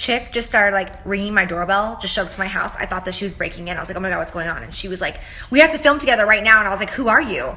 chick just started like ringing my doorbell, just showed up to my house. I thought that she was breaking in. I was like, oh my God, what's going on? And she was like, we have to film together right now. And I was like, who are you?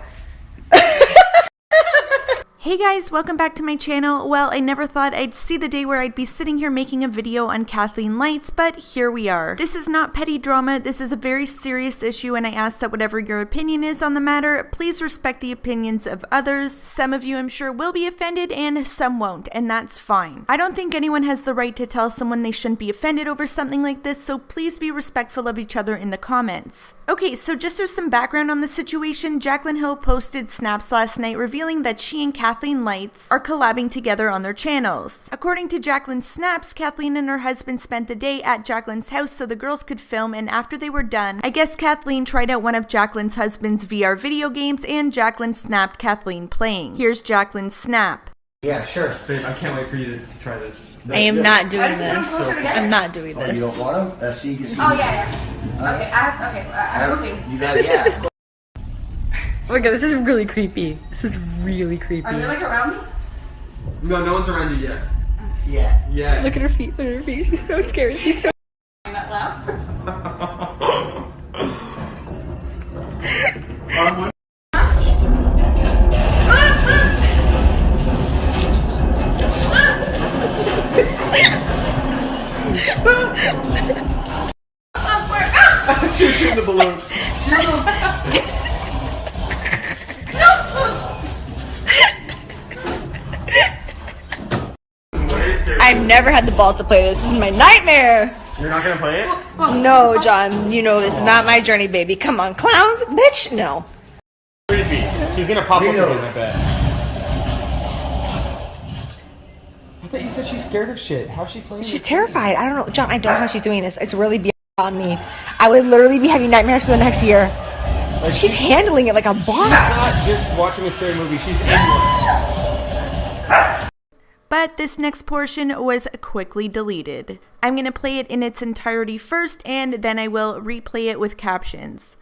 Hey guys, welcome back to my channel. Well, I never thought I'd see the day where I'd be sitting here making a video on Kathleen Lights, but here we are. This is not petty drama, this is a very serious issue, and I ask that whatever your opinion is on the matter, please respect the opinions of others. Some of you, I'm sure, will be offended and some won't, and that's fine. I don't think anyone has the right to tell someone they shouldn't be offended over something like this, so please be respectful of each other in the comments. Okay, so just as some background on the situation, Jaclyn Hill posted snaps last night revealing that she and Kathleen Lights are collabing together on their channels. According to Jaclyn's snaps, Kathleen and her husband spent the day at Jaclyn's house so the girls could film, and after they were done, I guess Kathleen tried out one of Jaclyn's husband's VR video games and Jaclyn snapped Kathleen playing. Here's Jaclyn's snap. Yeah, sure. Babe, I can't wait for you to try this. I am not doing this. I'm not doing this. You don't want them? See, you can see. Oh, yeah. Okay, I'm moving. You got it, yeah. Oh my God, this is really creepy. This is really creepy. Are they like around me? No one's around you yet. Yeah. Look at her feet, look at her feet. She's so scared. She's so... That laugh? She's shooting the balloon. I've never had the balls to play this. This is my nightmare. You're not gonna play it? No, John. You know this is not my journey, baby. Come on, clowns, bitch. No. Creepy. She's gonna pop up again, I bet. I thought you said she's scared of shit. How's she playing? She's terrified. I don't know. John, I don't know how she's doing this. It's really beyond me. I would literally be having nightmares for the next year. Like, she's handling it like a boss. She's not just watching a scary movie. She's in one. But this next portion was quickly deleted. I'm going to play it in its entirety first, and then I will replay it with captions.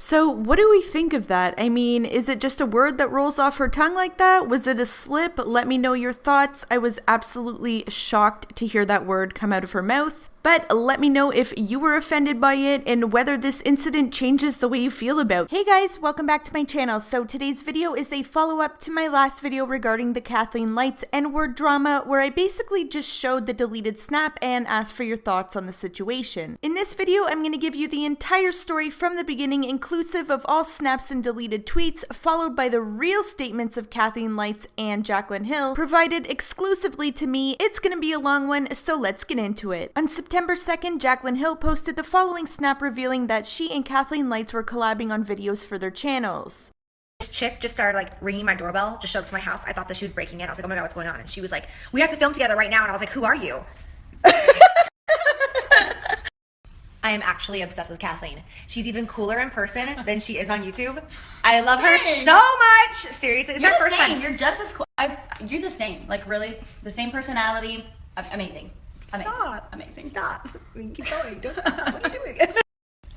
So what do we think of that? I mean, is it just a word that rolls off her tongue like that? Was it a slip? Let me know your thoughts. I was absolutely shocked to hear that word come out of her mouth. But let me know if you were offended by it and whether this incident changes the way you feel about it. Hey guys, welcome back to my channel. So today's video is a follow-up to my last video regarding the Kathleen Lights N-word drama, where I basically just showed the deleted snap and asked for your thoughts on the situation. In this video, I'm going to give you the entire story from the beginning, inclusive of all snaps and deleted tweets, followed by the real statements of Kathleen Lights and Jaclyn Hill, provided exclusively to me. It's going to be a long one, so let's get into it. On September 2nd, Jaclyn Hill posted the following snap revealing that she and Kathleen Lights were collabing on videos for their channels. This chick just started like ringing my doorbell, just showed up to my house. I thought that she was breaking in. I was like, oh my God, what's going on? And she was like, we have to film together right now. And I was like, who are you? I am actually obsessed with Kathleen. She's even cooler in person than she is on YouTube. I love her so much. Seriously, it's You're my the first same. time. You're just as cool. You're the same. Like, really? The same personality. Amazing. Stop. Amazing. Stop. We can keep going. Don't stop. What are you doing?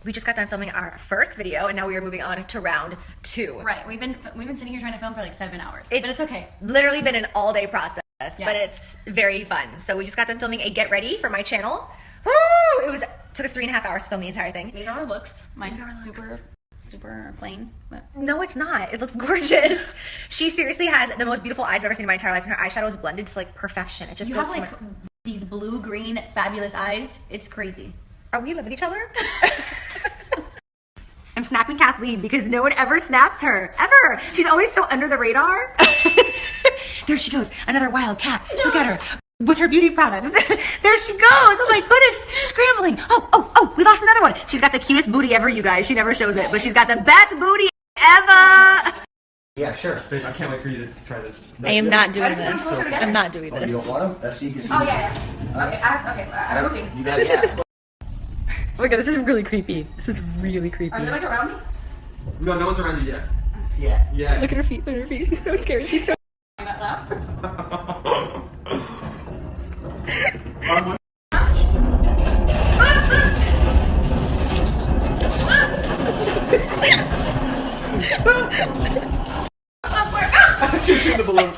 We just got done filming our first video, and now we are moving on to round 2. Right. We've been sitting here trying to film for like 7 hours. But it's okay. Literally been an all-day process, Yes. but it's very fun. So we just got done filming a get ready for my channel. Woo! Took us 3.5 hours to film the entire thing. These are our looks. Mine's super plain. But No, it's not. It looks gorgeous. She seriously has the most beautiful eyes I've ever seen in my entire life, and her eyeshadow is blended to like perfection. It just you goes have like these blue-green fabulous eyes. It's crazy. Are we in love with each other? I'm snapping Kathleen because no one ever snaps her. Ever. She's always so under the radar. There she goes. Another wild cat. No. Look at her. With her beauty products. There she goes. Oh my goodness. Scrambling. Oh, we lost another one. She's got the cutest booty ever, you guys. She never shows it, but she's got the best booty ever. Yeah, sure. Babe, I can't wait for you to try this. I am not doing this. I'm not doing You this. don't want them? See, you can see. Oh, yeah. Okay, I'm moving. You got it, yeah. Oh my God, this is really creepy. This is really creepy. Are they like around me? No one's around you yet. Yeah. Look at her feet, look at her feet. She's so scared. She's so... That laugh? the balloon.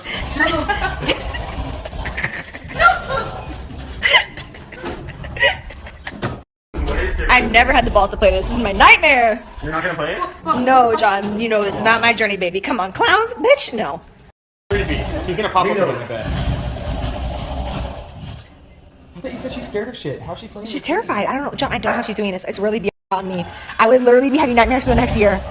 I've never had the balls to play this. This is my nightmare. You're not gonna play it? No, John. You know this is not my journey, baby. Come on, clowns, bitch. No. Creepy. She's gonna pop up in a bed. I thought you said she's scared of shit. How's she playing? She's terrified. I don't know, John. I don't know how she's doing this. It's really beyond me. I would literally be having nightmares for the next year.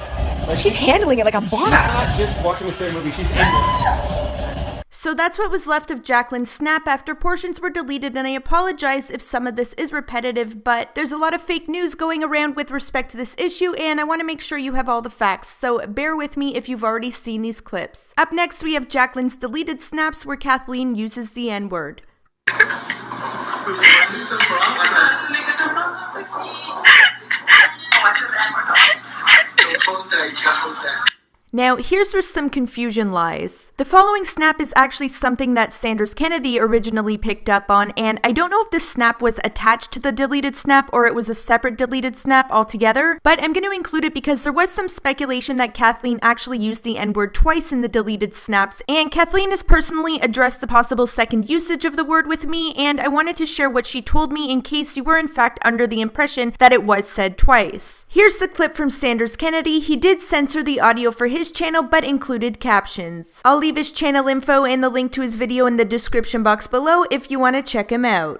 She's handling it like a boss. She's not just watching a scary movie. She's in it. So that's what was left of Jaclyn's snap after portions were deleted, and I apologize if some of this is repetitive, but there's a lot of fake news going around with respect to this issue, and I want to make sure you have all the facts, so bear with me if you've already seen these clips. Up next, we have Jaclyn's deleted snaps where Kathleen uses the N-word. Now, here's where some confusion lies. The following snap is actually something that Sanders Kennedy originally picked up on, and I don't know if this snap was attached to the deleted snap or it was a separate deleted snap altogether, but I'm going to include it because there was some speculation that Kathleen actually used the N-word twice in the deleted snaps, and Kathleen has personally addressed the possible second usage of the word with me, and I wanted to share what she told me in case you were in fact under the impression that it was said twice. Here's the clip from Sanders Kennedy. He did censor the audio for his channel but included captions. I'll leave his channel info and the link to his video in the description box below if you want to check him out.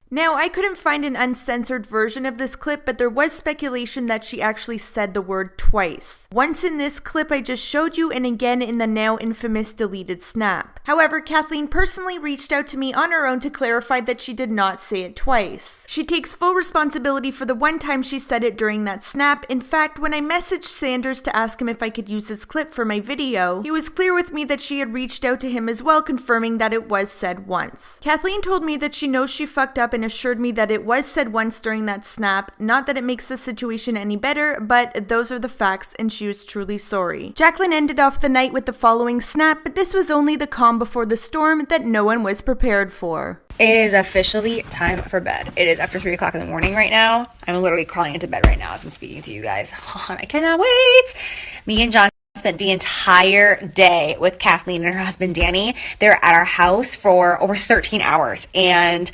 Now, I couldn't find an uncensored version of this clip, but there was speculation that she actually said the word twice. Once in this clip I just showed you, and again in the now infamous deleted snap. However, Kathleen personally reached out to me on her own to clarify that she did not say it twice. She takes full responsibility for the one time she said it during that snap. In fact, when I messaged Sanders to ask him if I could use this clip for my video, he was clear with me that she had reached out to him as well, confirming that it was said once. Kathleen told me that she knows she fucked up and assured me that it was said once during that snap. Not that it makes the situation any better, but those are the facts, and she was truly sorry. Jaclyn ended off the night with the following snap, but this was only the calm before the storm that no one was prepared for. It is officially time for bed. It is after 3 o'clock in the morning right now. I'm literally crawling into bed right now as I'm speaking to you guys. I cannot wait. Me and John spent the entire day with Kathleen and her husband Danny. They're at our house for over 13 hours, and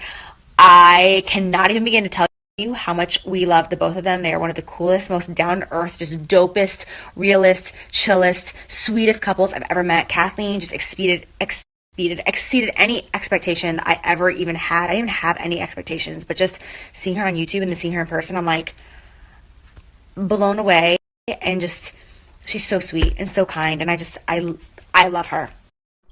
I cannot even begin to tell you how much we love the both of them. They are one of the coolest, most down-to-earth, just dopest, realest, chillest, sweetest couples I've ever met. Kathleen just exceeded any expectation I ever even had. I didn't even have any expectations, but just seeing her on YouTube and then seeing her in person, I'm like blown away, and just she's so sweet and so kind, and I love her.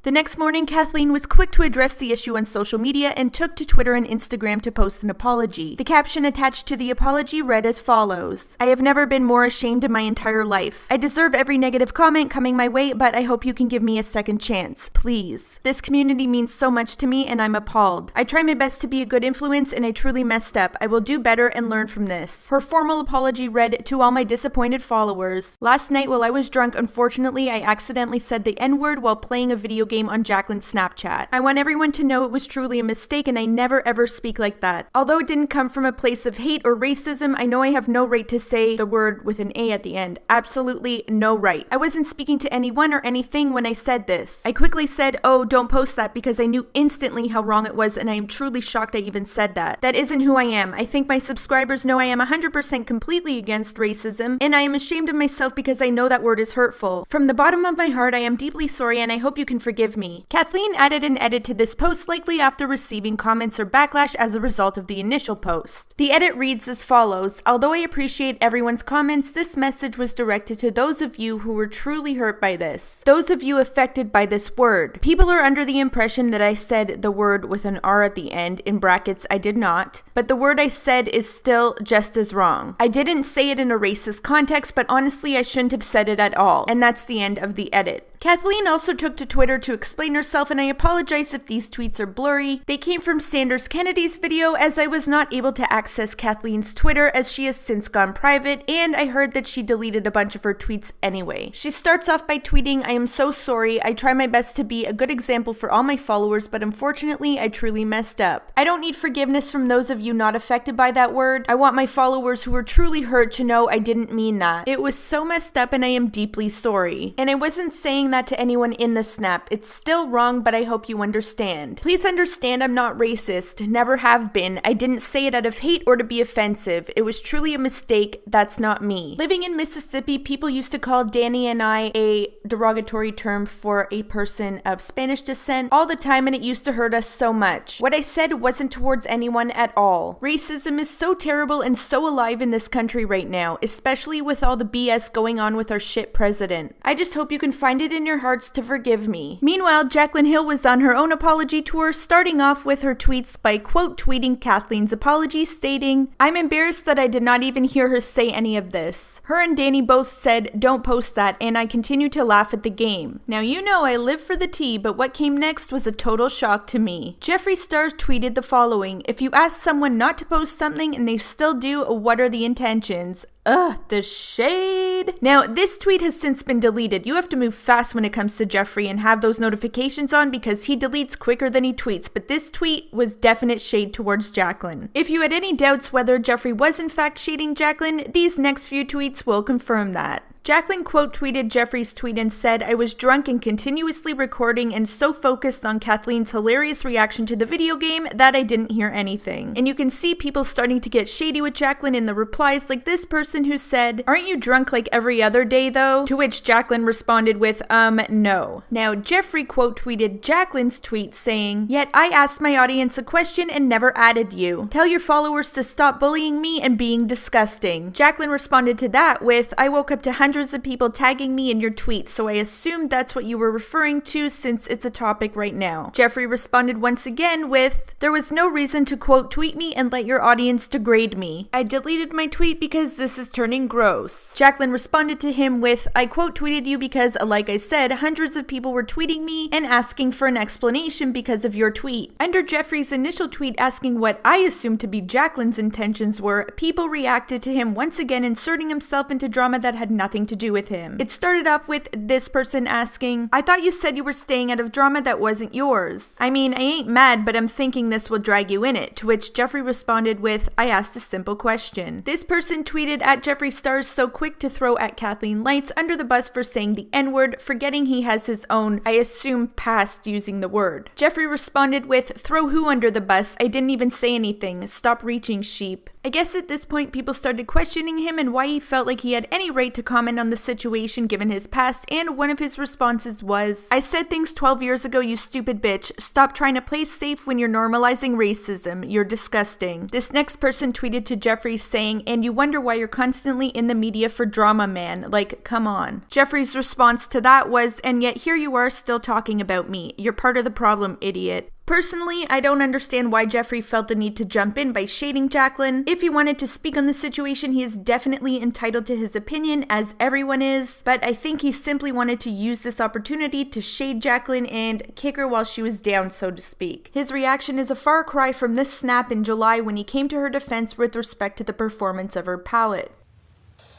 The next morning, Kathleen was quick to address the issue on social media and took to Twitter and Instagram to post an apology. The caption attached to the apology read as follows: "I have never been more ashamed in my entire life. I deserve every negative comment coming my way, but I hope you can give me a second chance. Please. This community means so much to me, and I'm appalled. I try my best to be a good influence, and I truly messed up. I will do better and learn from this." Her formal apology read, "To all my disappointed followers. Last night while I was drunk, unfortunately, I accidentally said the N-word while playing a video game on Jaclyn's Snapchat. I want everyone to know it was truly a mistake, and I never ever speak like that. Although it didn't come from a place of hate or racism, I know I have no right to say the word with an A at the end. Absolutely no right. I wasn't speaking to anyone or anything when I said this. I quickly said, oh, don't post that, because I knew instantly how wrong it was, and I am truly shocked I even said that. That isn't who I am. I think my subscribers know I am 100% completely against racism, and I am ashamed of myself because I know that word is hurtful. From the bottom of my heart, I am deeply sorry, and I hope you can forgive me." Kathleen added an edit to this post likely after receiving comments or backlash as a result of the initial post. The edit reads as follows: "Although I appreciate everyone's comments, this message was directed to those of you who were truly hurt by this. Those of you affected by this word. People are under the impression that I said the word with an R at the end, in brackets I did not, but the word I said is still just as wrong. I didn't say it in a racist context, but honestly I shouldn't have said it at all." And that's the end of the edit. Kathleen also took to Twitter to to explain herself, and I apologize if these tweets are blurry. They came from Sanders Kennedy's video, as I was not able to access Kathleen's Twitter as she has since gone private, and I heard that she deleted a bunch of her tweets anyway. She starts off by tweeting, "I am so sorry. I try my best to be a good example for all my followers, but unfortunately, I truly messed up. I don't need forgiveness from those of you not affected by that word. I want my followers who were truly hurt to know I didn't mean that. It was so messed up and I am deeply sorry. And I wasn't saying that to anyone in the snap. It's still wrong, but I hope you understand. Please understand I'm not racist. Never have been. I didn't say it out of hate or to be offensive. It was truly a mistake. That's not me." Living in Mississippi, people used to call Danny and I a derogatory term for a person of Spanish descent all the time, and it used to hurt us so much. What I said wasn't towards anyone at all. Racism is so terrible and so alive in this country right now, especially with all the BS going on with our shit president. I just hope you can find it in your hearts to forgive me. Meanwhile, Jaclyn Hill was on her own apology tour, starting off with her tweets by quote tweeting Kathleen's apology, stating, "I'm embarrassed that I did not even hear her say any of this. Her and Danny both said, 'Don't post that,' and I continue to laugh at the game. Now you know I live for the tea, but what came next was a total shock to me." Jeffree Star tweeted the following, "If you ask someone not to post something and they still do, what are the intentions?" Ugh, the shade. Now, this tweet has since been deleted. You have to move fast when it comes to Jeffree and have those notifications on because he deletes quicker than he tweets, but this tweet was definite shade towards Jaclyn. If you had any doubts whether Jeffree was in fact shading Jaclyn, these next few tweets will confirm that. Jaclyn quote tweeted Jeffree's tweet and said, "I was drunk and continuously recording and so focused on Kathleen's hilarious reaction to the video game that I didn't hear anything." And you can see people starting to get shady with Jaclyn in the replies, like this person who said, "Aren't you drunk like every other day though?" To which Jaclyn responded with, no. Now Jeffree quote tweeted Jaclyn's tweet saying, "Yet I asked my audience a question and never added you. Tell your followers to stop bullying me and being disgusting." Jaclyn responded to that with, "I woke up to hundreds of people tagging me in your tweets, so I assumed that's what you were referring to since it's a topic right now." Jeffree responded once again with, "There was no reason to quote tweet me and let your audience degrade me. I deleted my tweet because this is turning gross." Jaclyn responded to him with, "I quote tweeted you because, like I said, hundreds of people were tweeting me and asking for an explanation because of your tweet." Under Jeffree's initial tweet asking what I assumed to be Jaclyn's intentions were, people reacted to him once again inserting himself into drama that had nothing to do with him. It started off with this person asking, "I thought you said you were staying out of drama that wasn't yours. I mean, I ain't mad, but I'm thinking this will drag you in it." To which Jeffree responded with, "I asked a simple question." This person tweeted at Jeffree Star's so quick to throw at Kathleen Lights under the bus for saying the N-word, forgetting he has his own, I assume, past using the word. Jeffree responded with, "Throw who under the bus? I didn't even say anything. Stop reaching, sheep." I guess at this point people started questioning him and why he felt like he had any right to comment on the situation given his past, and one of his responses was, "I said things 12 years ago, you stupid bitch. Stop trying to play safe when you're normalizing racism. You're disgusting." This next person tweeted to Jeffree saying, "And you wonder why you're constantly in the media for drama, man. Like, come on." Jeffree's response to that was, "And yet here you are still talking about me. You're part of the problem, idiot." Personally, I don't understand why Jeffree felt the need to jump in by shading Jaclyn. If he wanted to speak on the situation, he is definitely entitled to his opinion, as everyone is, but I think he simply wanted to use this opportunity to shade Jaclyn and kick her while she was down, so to speak. His reaction is a far cry from this snap in July when he came to her defense with respect to the performance of her palette.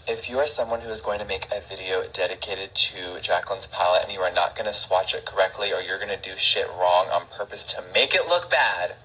If you are someone who is going to make a video dedicated to Jaclyn's palette and you are not going to swatch it correctly, or you're going to do shit wrong on purpose to make it look bad,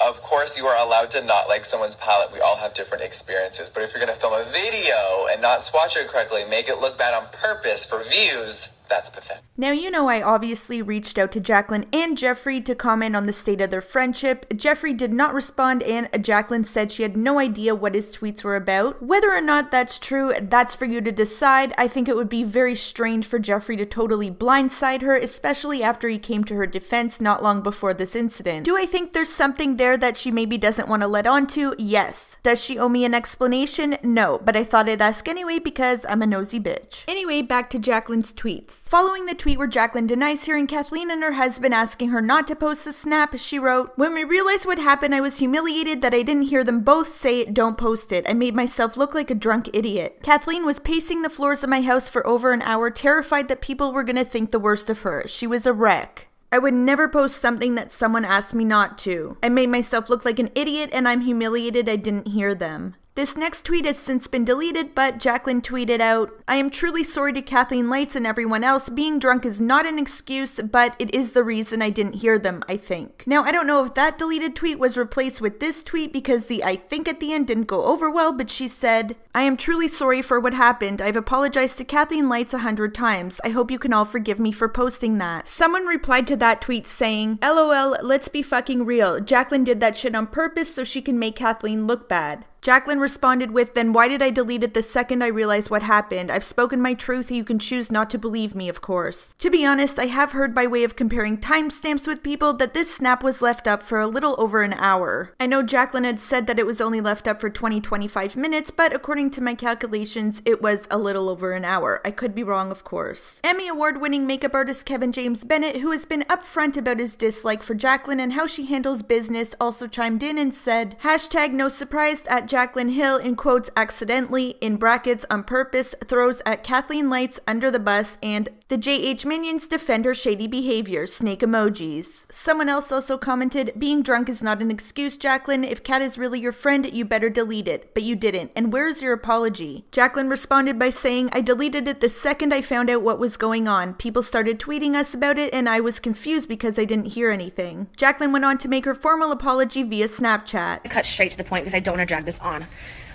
of course you are allowed to not like someone's palette. We all have different experiences. But if you're going to film a video and not swatch it correctly, make it look bad on purpose for views, that's pathetic. Now, you know I obviously reached out to Jaclyn and Jeffree to comment on the state of their friendship. Jeffree did not respond, and Jaclyn said she had no idea what his tweets were about. Whether or not that's true, that's for you to decide. I think it would be very strange for Jeffree to totally blindside her, especially after he came to her defense not long before this incident. Do I think there's something there that she maybe doesn't want to let on to? Yes. Does she owe me an explanation? No, but I thought I'd ask anyway because I'm a nosy bitch. Anyway, back to Jaclyn's tweets. Lights. Following the tweet where Jaclyn denies hearing Kathleen and her husband asking her not to post the snap, she wrote, "When we realized what happened, I was humiliated that I didn't hear them both say, 'Don't post it.' I made myself look like a drunk idiot. Kathleen was pacing the floors of my house for over an hour, terrified that people were gonna think the worst of her. She was a wreck. I would never post something that someone asked me not to. I made myself look like an idiot and I'm humiliated I didn't hear them." This next tweet has since been deleted, but Jaclyn tweeted out, "I am truly sorry to Kathleen Lights and everyone else. Being drunk is not an excuse, but it is the reason I didn't hear them, I think." Now, I don't know if that deleted tweet was replaced with this tweet because the "I think" at the end didn't go over well, but she said, "I am truly sorry for what happened. I've apologized to Kathleen Lights 100 times. I hope you can all forgive me for posting that." Someone replied to that tweet saying, "LOL, let's be fucking real. Jaclyn did that shit on purpose so she can make Kathleen look bad." Jaclyn responded with, "Then why did I delete it the second I realized what happened? I've spoken my truth. You can choose not to believe me, of course." To be honest, I have heard by way of comparing timestamps with people that this snap was left up for a little over an hour. I know Jaclyn had said that it was only left up for 20-25 minutes, but according to my calculations, it was a little over an hour. I could be wrong, of course. Emmy Award-winning makeup artist Kevin James Bennett, who has been upfront about his dislike for Jaclyn and how she handles business, also chimed in and said, hashtag "no surprise" at Jaclyn Hill, in quotes, accidentally, in brackets, on purpose, throws at Kathleen Lights under the bus, and the JH minions defend her shady behavior, snake emojis. Someone else also commented, "Being drunk is not an excuse, Jaclyn. If Kat is really your friend, you better delete it." But you didn't, and where's your apology? Jaclyn responded by saying, "I deleted it the second I found out what was going on. People started tweeting us about it, and I was confused because I didn't hear anything." Jaclyn went on to make her formal apology via Snapchat. Cut straight to the point because I don't want to drag this on.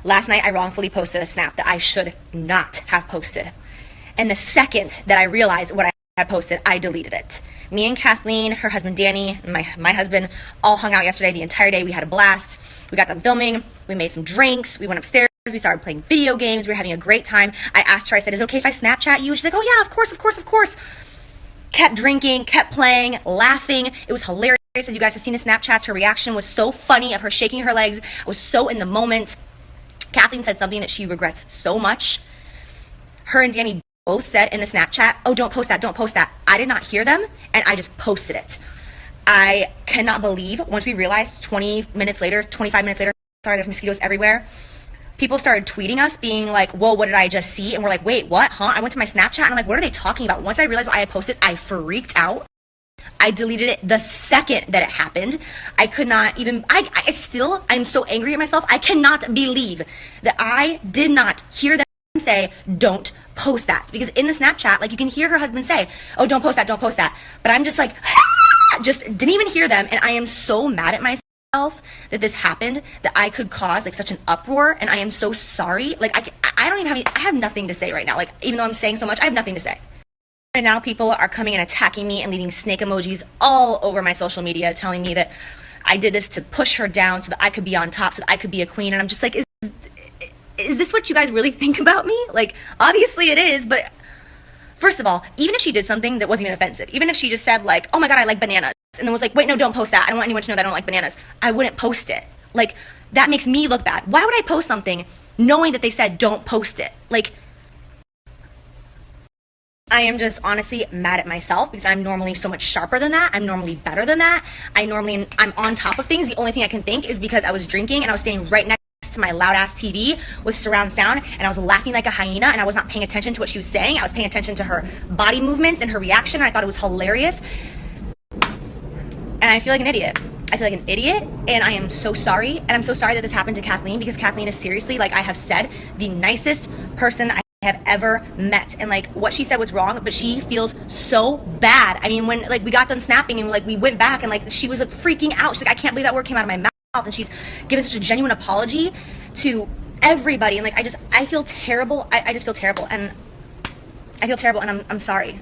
Last night, I wrongfully posted a snap that I should not have posted. And the second that I realized what I had posted, I deleted it. Me and Kathleen, her husband Danny, and my husband all hung out yesterday the entire day. We had a blast. We got done filming. We made some drinks. We went upstairs. We started playing video games. We were having a great time. I asked her, I said, "Is it okay if I Snapchat you?" She's like, "Oh yeah, of course, of course, of course." Kept drinking, kept playing, laughing. It was hilarious. As you guys have seen the Snapchats, her reaction was so funny of her shaking her legs. I was so in the moment. Kathleen said something that she regrets so much. Her and Danny both said in the Snapchat, "Oh, don't post that, don't post that." I did not hear them, and I just posted it. I cannot believe, once we realized 25 minutes later, sorry, there's mosquitoes everywhere, people started tweeting us being like, "Whoa, what did I just see?" And we're like, "Wait, what, huh?" I went to my Snapchat, and I'm like, "What are they talking about?" Once I realized what I had posted, I freaked out. I deleted it the second that it happened. I could not even, I'm so angry at myself. I cannot believe that I did not hear them say, "Don't post that." Because in the Snapchat, like, you can hear her husband say, "Oh, don't post that, don't post that." But I'm just like, just didn't even hear them. And I am so mad at myself that this happened, that I could cause like such an uproar. And I am so sorry. Like, I don't even I have nothing to say right now. Like, even though I'm saying so much, I have nothing to say. And now people are coming and attacking me and leaving snake emojis all over my social media, telling me that I did this to push her down so that I could be on top, so that I could be a queen. And I'm just like, is this what you guys really think about me? Like, obviously it is, but first of all, even if she did something that wasn't even offensive, even if she just said like, "Oh my God, I like bananas," and then was like, "Wait, no, don't post that. I don't want anyone to know that I don't like bananas," I wouldn't post it. Like, that makes me look bad. Why would I post something knowing that they said don't post it? Like, I am just honestly mad at myself because I'm normally so much sharper than that. I'm normally better than that. I'm on top of things. The only thing I can think is because I was drinking and I was standing right next to my loud ass TV with surround sound, and I was laughing like a hyena, and I was not paying attention to what she was saying. I was paying attention to her body movements and her reaction, and I thought it was hilarious. And I feel like an idiot. I feel like an idiot, and I am so sorry. And I'm so sorry that this happened to Kathleen, because Kathleen is seriously, like I have said, the nicest person I have ever met. And like, what she said was wrong, but she feels so bad. I mean, when like we got done snapping and like we went back and like she was like freaking out. She's like, "I can't believe that word came out of my mouth." And she's given such a genuine apology to everybody. And like, I feel terrible. I just feel terrible. And I feel terrible, and I'm sorry.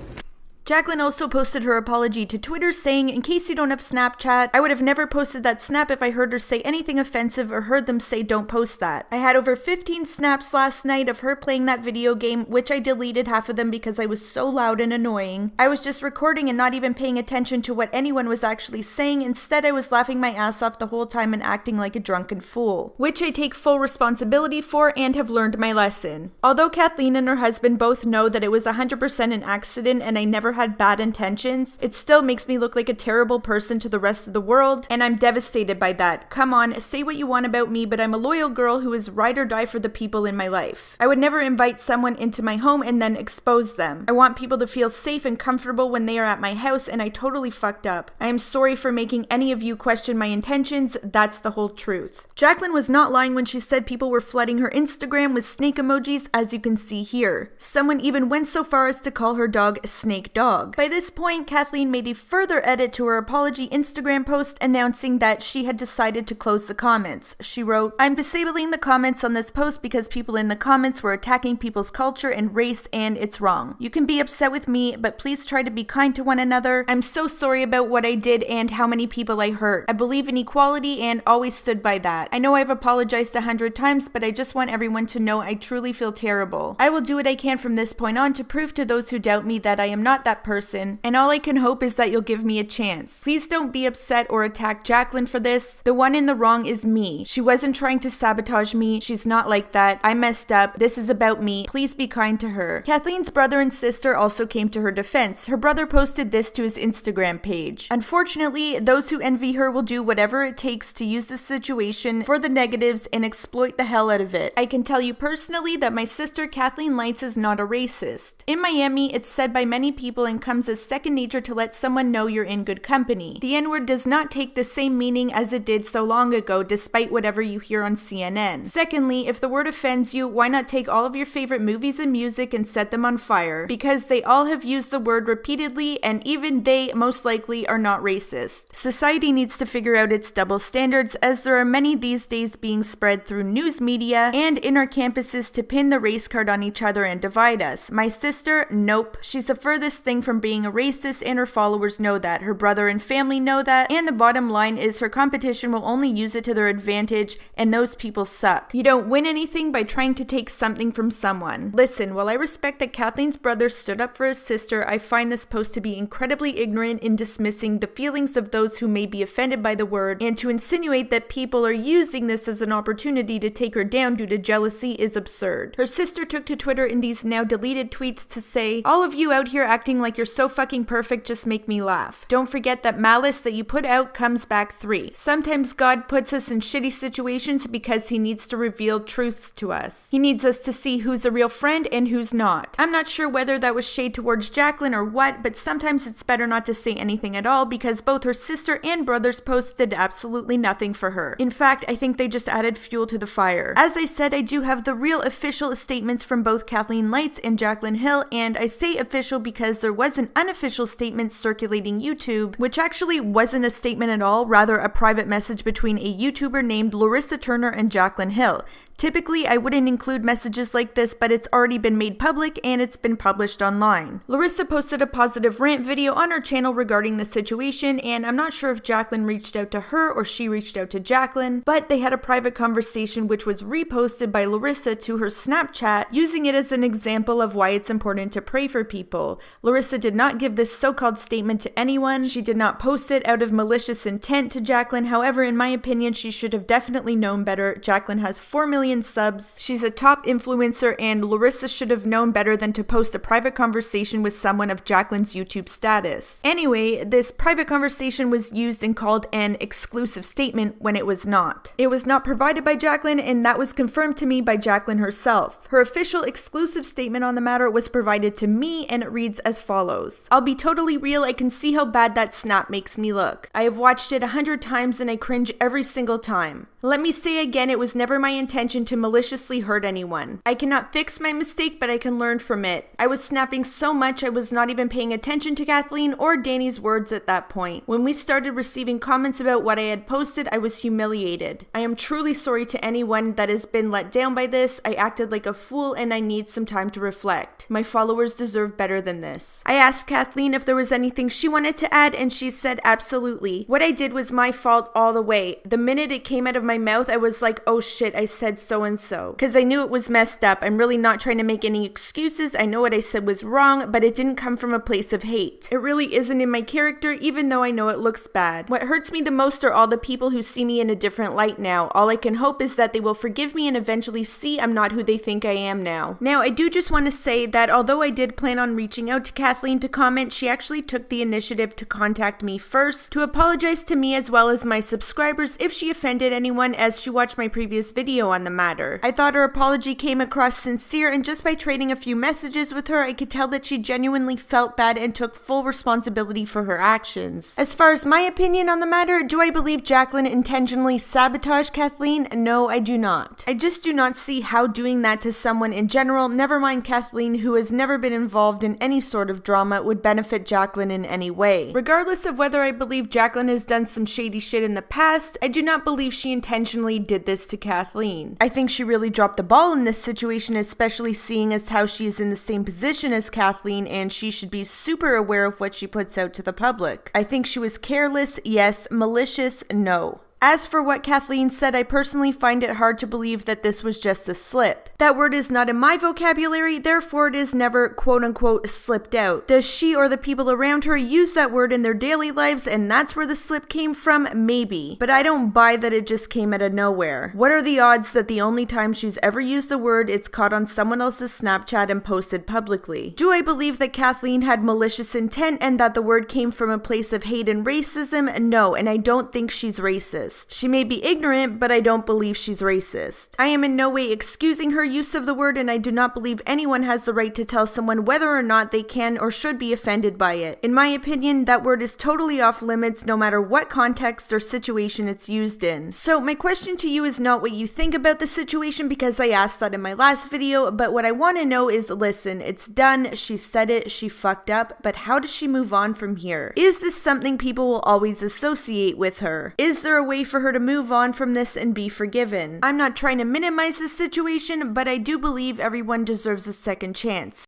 Jaclyn also posted her apology to Twitter saying, in case you don't have Snapchat, I would have never posted that snap if I heard her say anything offensive or heard them say don't post that. I had over 15 snaps last night of her playing that video game, which I deleted half of them because I was so loud and annoying. I was just recording and not even paying attention to what anyone was actually saying. Instead, I was laughing my ass off the whole time and acting like a drunken fool, which I take full responsibility for and have learned my lesson. Although Kathleen and her husband both know that it was 100% an accident and I never had bad intentions, it still makes me look like a terrible person to the rest of the world, and I'm devastated by that. Come on, say what you want about me, but I'm a loyal girl who is ride or die for the people in my life. I would never invite someone into my home and then expose them. I want people to feel safe and comfortable when they are at my house, and I totally fucked up. I am sorry for making any of you question my intentions. That's the whole truth. Jaclyn was not lying when she said people were flooding her Instagram with snake emojis, as you can see here. Someone even went so far as to call her dog Snake Dog. By this point, Kathleen made a further edit to her apology Instagram post announcing that she had decided to close the comments. She wrote, "I'm disabling the comments on this post because people in the comments were attacking people's culture and race, and it's wrong. You can be upset with me, but please try to be kind to one another. I'm so sorry about what I did and how many people I hurt. I believe in equality and always stood by that. I know I've apologized 100 times, but I just want everyone to know I truly feel terrible. I will do what I can from this point on to prove to those who doubt me that I am not that person, and all I can hope is that you'll give me a chance. Please don't be upset or attack Jaclyn for this. The one in the wrong is me. She wasn't trying to sabotage me. She's not like that. I messed up. This is about me. Please be kind to her." Kathleen's brother and sister also came to her defense. Her brother posted this to his Instagram page. "Unfortunately, those who envy her will do whatever it takes to use this situation for the negatives and exploit the hell out of it. I can tell you personally that my sister Kathleen Lights is not a racist. In Miami, it's said by many people and comes as second nature to let someone know you're in good company. The N-word does not take the same meaning as it did so long ago, despite whatever you hear on CNN. Secondly, if the word offends you, why not take all of your favorite movies and music and set them on fire? Because they all have used the word repeatedly, and even they most likely are not racist. Society needs to figure out its double standards, as there are many these days being spread through news media and in our campuses to pin the race card on each other and divide us. My sister, nope. She's the furthest thing from being a racist, and her followers know that. Her brother and family know that, and the bottom line is her competition will only use it to their advantage, and those people suck. You don't win anything by trying to take something from someone. Listen, while I respect that Kathleen's brother stood up for his sister, I find this post to be incredibly ignorant in dismissing the feelings of those who may be offended by the word, and to insinuate that people are using this as an opportunity to take her down due to jealousy is absurd. Her sister took to Twitter in these now deleted tweets to say, "All of you out here acting like you're so fucking perfect just make me laugh. Don't forget that malice that you put out comes back 3. Sometimes God puts us in shitty situations because he needs to reveal truths to us. He needs us to see who's a real friend and who's not." I'm not sure whether that was shade towards Jaclyn or what, but sometimes it's better not to say anything at all because both her sister and brother's posts did absolutely nothing for her. In fact, I think they just added fuel to the fire. As I said, I do have the real official statements from both Kathleen Lights and Jaclyn Hill, and I say official because there was an unofficial statement circulating YouTube, which actually wasn't a statement at all, rather a private message between a YouTuber named Larissa Turner and Jaclyn Hill. Typically, I wouldn't include messages like this, but it's already been made public and it's been published online. Larissa posted a positive rant video on her channel regarding the situation, and I'm not sure if Jaclyn reached out to her or she reached out to Jaclyn, but they had a private conversation which was reposted by Larissa to her Snapchat, using it as an example of why it's important to pray for people. Larissa did not give this so-called statement to anyone. She did not post it out of malicious intent to Jaclyn. However, in my opinion, she should have definitely known better. Jaclyn has 4 million subs. She's a top influencer, and Larissa should have known better than to post a private conversation with someone of Jaclyn's YouTube status. Anyway, this private conversation was used and called an exclusive statement when it was not. It was not provided by Jaclyn, and that was confirmed to me by Jaclyn herself. Her official exclusive statement on the matter was provided to me, and it reads as follows. "I'll be totally real, I can see how bad that snap makes me look. I have watched it 100 times and I cringe every single time. Let me say again, it was never my intention to maliciously hurt anyone. I cannot fix my mistake, but I can learn from it. I was snapping so much I was not even paying attention to Kathleen or Danny's words at that point. When we started receiving comments about what I had posted, I was humiliated. I am truly sorry to anyone that has been let down by this. I acted like a fool and I need some time to reflect. My followers deserve better than this. I asked Kathleen if there was anything she wanted to add and she said absolutely. What I did was my fault all the way. The minute it came out of my mouth, I was like, oh shit, I said so and so. Because I knew it was messed up. I'm really not trying to make any excuses. I know what I said was wrong, but it didn't come from a place of hate. It really isn't in my character, even though I know it looks bad. What hurts me the most are all the people who see me in a different light now. All I can hope is that they will forgive me and eventually see I'm not who they think I am now. Now, I do just want to say that although I did plan on reaching out to Kathleen to comment, she actually took the initiative to contact me first to apologize to me as well as my subscribers if she offended anyone, as she watched my previous video on the matter. I thought her apology came across sincere, and just by trading a few messages with her, I could tell that she genuinely felt bad and took full responsibility for her actions. As far as my opinion on the matter, do I believe Jaclyn intentionally sabotaged Kathleen? No, I do not. I just do not see how doing that to someone in general, never mind Kathleen, who has never been involved in any sort of drama, would benefit Jaclyn in any way. Regardless of whether I believe Jaclyn has done some shady shit in the past, I do not believe she intentionally did this to Kathleen. I think she really dropped the ball in this situation, especially seeing as how she is in the same position as Kathleen and she should be super aware of what she puts out to the public. I think she was careless, yes. Malicious, no. As for what Kathleen said, I personally find it hard to believe that this was just a slip. That word is not in my vocabulary, therefore it is never quote-unquote slipped out. Does she or the people around her use that word in their daily lives and that's where the slip came from? Maybe. But I don't buy that it just came out of nowhere. What are the odds that the only time she's ever used the word, it's caught on someone else's Snapchat and posted publicly? Do I believe that Kathleen had malicious intent and that the word came from a place of hate and racism? No, and I don't think she's racist. She may be ignorant, but I don't believe she's racist. I am in no way excusing her use of the word, and I do not believe anyone has the right to tell someone whether or not they can or should be offended by it. In my opinion, that word is totally off limits no matter what context or situation it's used in. So my question to you is not what you think about the situation, because I asked that in my last video, but what I want to know is, listen, it's done, she said it, she fucked up, but how does she move on from here? Is this something people will always associate with her? Is there a way for her to move on from this and be forgiven? I'm not trying to minimize this situation, but I do believe everyone deserves a second chance.